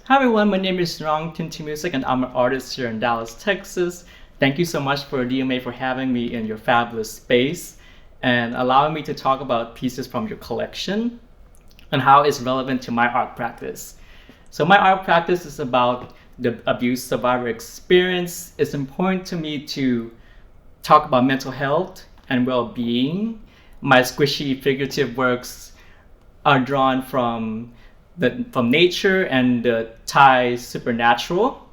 Hi everyone, my name is Narong Tintamusik and I'm an artist here in Dallas, Texas. Thank you so much for DMA for having me in your fabulous space and allowing me to talk about pieces from your collection and how it's relevant to my art practice. So my art practice is about the abuse survivor experience. It's important to me to talk about mental health and well-being. My squishy figurative works are drawn from nature and the Thai supernatural.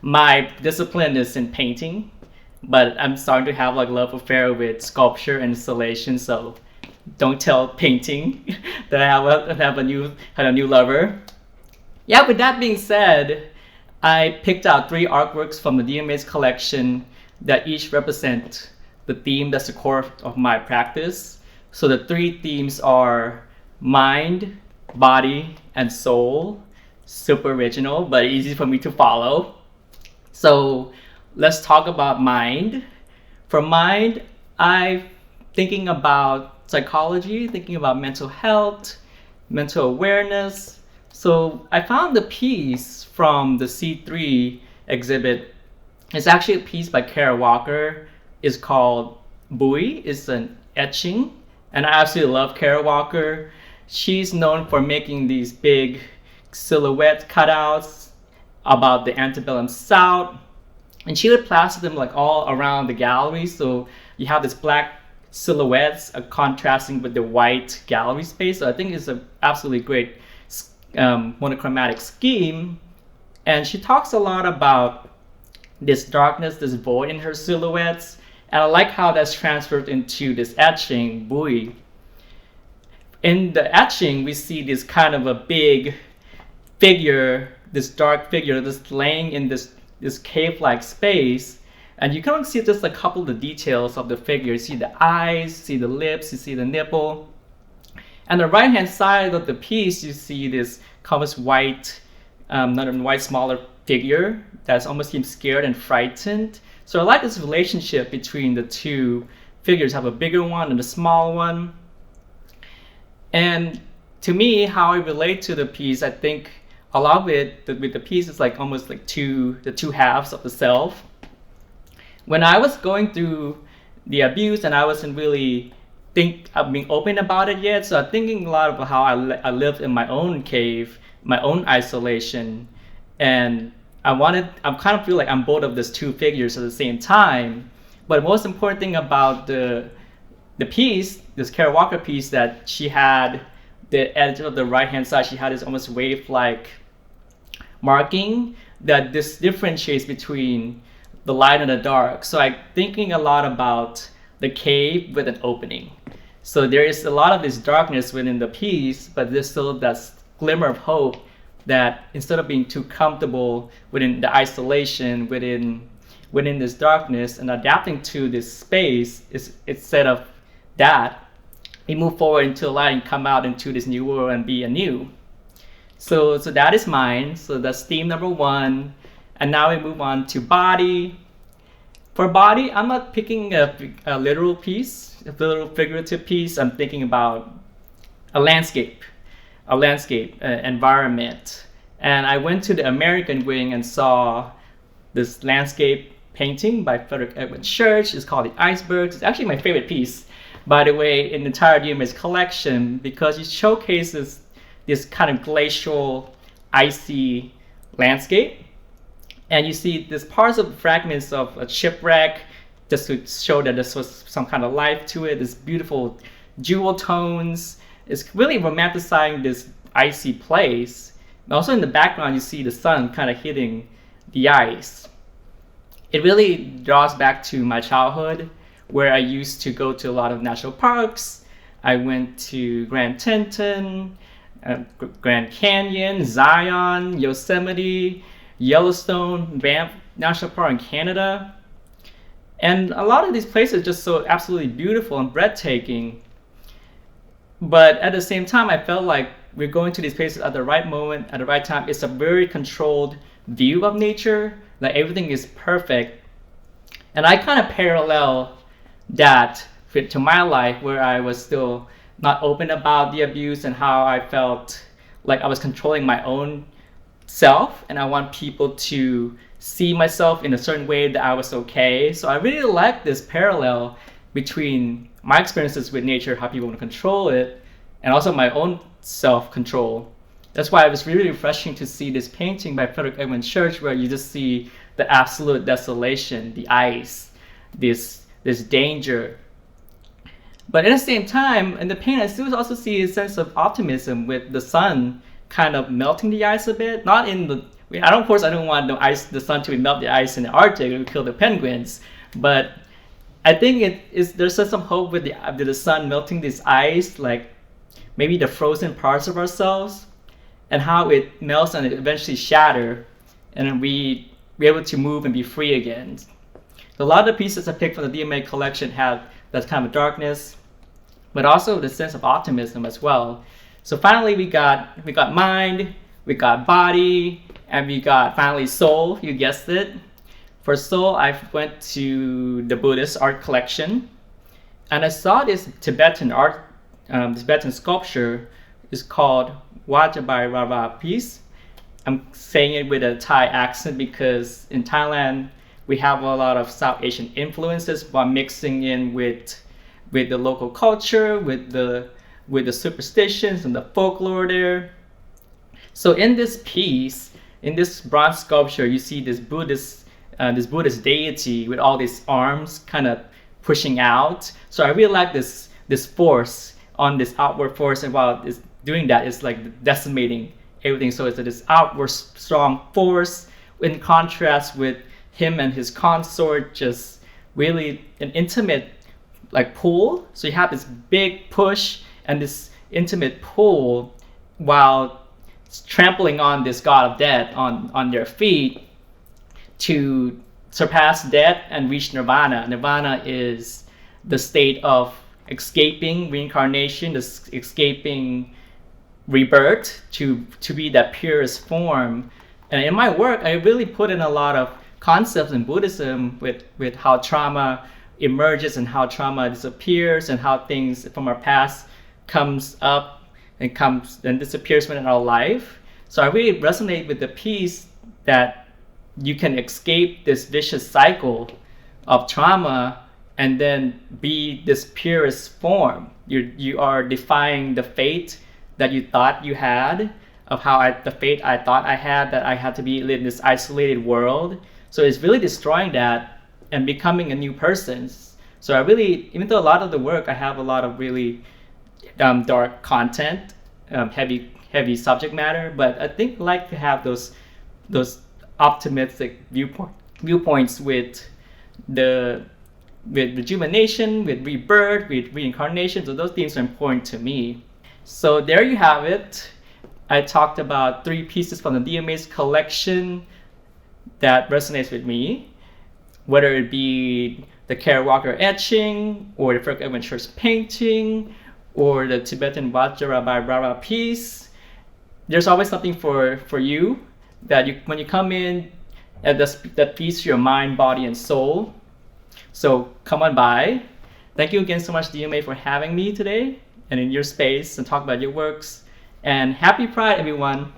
My discipline is in painting, but I'm starting to have like love affair with sculpture and installation. So don't tell painting that I have a new lover. Yeah, with that being said, I picked out 3 artworks from the DMA's collection that each represent the theme that's the core of my practice. So the 3 themes are mind, body, and soul. Super original, but easy for me to follow. So let's talk about mind. For mind, I'm thinking about psychology, thinking about mental health, mental awareness. So I found the piece from the C3 exhibit. It's actually a piece by Kara Walker. It's called 𝗏𝗶𝗵𝗵. It's an etching, and I absolutely love Kara Walker. She's known for making these big silhouette cutouts about the antebellum South, and she would plaster them like all around the gallery. So you have this black silhouettes contrasting with the white gallery space. So I think it's an absolutely great monochromatic scheme. And she talks a lot about this darkness, this void in her silhouettes. And I like how that's transferred into this etching, 𝗏𝗶𝗵𝗵. In the etching, we see this kind of a big figure, this dark figure that's laying in this cave-like space. And you can only see just a couple of the details of the figure. You see the eyes, you see the lips, you see the nipple. And the right-hand side of the piece, you see this almost white, smaller figure that's almost seems scared and frightened. So I like this relationship between the 2 figures. Have a bigger one and a small one. And to me, how I relate to the piece, I think a lot of it with the piece is like almost like the two halves of the self. When I was going through the abuse and I wasn't really being open about it yet, so I'm thinking a lot about how I lived in my own cave, my own isolation, and I kind of feel like I'm both of these 2 figures at the same time. But the most important thing about the piece, this Kara Walker piece, that she had the edge of the right-hand side, she had this almost wave-like marking that this differentiates between the light and the dark. So I'm thinking a lot about the cave with an opening. So there is a lot of this darkness within the piece, but there's still that glimmer of hope that instead of being too comfortable within the isolation, within this darkness and adapting to this space, instead of that, we move forward into the light and come out into this new world and be anew. So that is mine. So that's theme number 1. And now we move on to body. For body, I'm not picking a literal piece, a literal figurative piece. I'm thinking about a landscape environment. And I went to the American wing and saw this landscape painting by Frederick Edwin Church. It's called The Icebergs. It's actually my favorite piece, by the way, in the entire DMA's collection, because it showcases this kind of glacial, icy landscape. And you see this parts of fragments of a shipwreck just to show that this was some kind of life to it. This beautiful jewel tones. It's really romanticizing this icy place. And also in the background, you see the sun kind of hitting the ice. It really draws back to my childhood, where I used to go to a lot of national parks. I went to Grand Teton, Grand Canyon, Zion, Yosemite, Yellowstone, Banff National Park in Canada. And a lot of these places are just so absolutely beautiful and breathtaking. But at the same time, I felt like we're going to these places at the right moment, at the right time. It's a very controlled view of nature, like everything is perfect. And I kind of parallel that to my life, where I was still not open about the abuse and how I felt like I was controlling my own self, and I want people to see myself in a certain way that I was okay. So I really like this parallel between my experiences with nature, how people want to control it, and also my own self-control. That's why it was really refreshing to see this painting by 𝗧𝗹𝗶𝗵𝗁, where you just see the absolute desolation, the ice, this danger. But at the same time, in the paint, I still also see a sense of optimism with the sun kind of melting the ice a bit. Not in the, of course, I don't want the sun to melt the ice in the Arctic. It would kill the penguins. But I think there's some hope with the sun melting this ice, like maybe the frozen parts of ourselves, and how it melts and it eventually shatter, and then we be able to move and be free again. So a lot of the pieces I picked from the DMA collection have that kind of darkness, but also the sense of optimism as well. So finally we got mind, we got body, and we got finally soul. You guessed it. For soul, I went to the Buddhist art collection, and I saw this Tibetan art, Tibetan sculpture is called 𝗧𝗹𝗶𝗵𝗵. I'm saying it with a Thai accent because in Thailand we have a lot of South Asian influences while mixing in with the local culture, with the superstitions and the folklore there. So in this piece, in this bronze sculpture, you see this Buddhist deity with all these arms kind of pushing out. So I really like this force on this outward force, and while it's doing that, it's like decimating everything. So it's this outward strong force in contrast with him and his consort, just really an intimate like pull. So you have this big push and this intimate pull while trampling on this god of death on their feet to surpass death and reach nirvana. Nirvana is the state of escaping reincarnation, escaping rebirth to be that purest form. And in my work, I really put in a lot of concepts in Buddhism with how trauma emerges and how trauma disappears and how things from our past comes up and disappears within our life. So I really resonate with the piece that you can escape this vicious cycle of trauma and then be this purest form. You are defying the fate that you thought you had, of the fate I thought I had, that I had to be in this isolated world. So it's really destroying that and becoming a new person. So I really, even though a lot of the work, I have a lot of really dark content, heavy subject matter, but I think I like to have those optimistic viewpoints with rejuvenation, with rebirth, with reincarnation. So those things are important to me. So there you have it. I talked about 3 pieces from the DMA's collection that resonates with me, whether it be the Kerouac etching, or the 𝗧𝗹𝗶𝗵𝗁 painting, or the Tibetan 𝗧𝗹𝗶𝗵𝗵 piece. There's always something for you that when you come in, that feeds your mind, body, and soul. So come on by. Thank you again so much, DMA, for having me today and in your space and talk about your works. And happy Pride, everyone.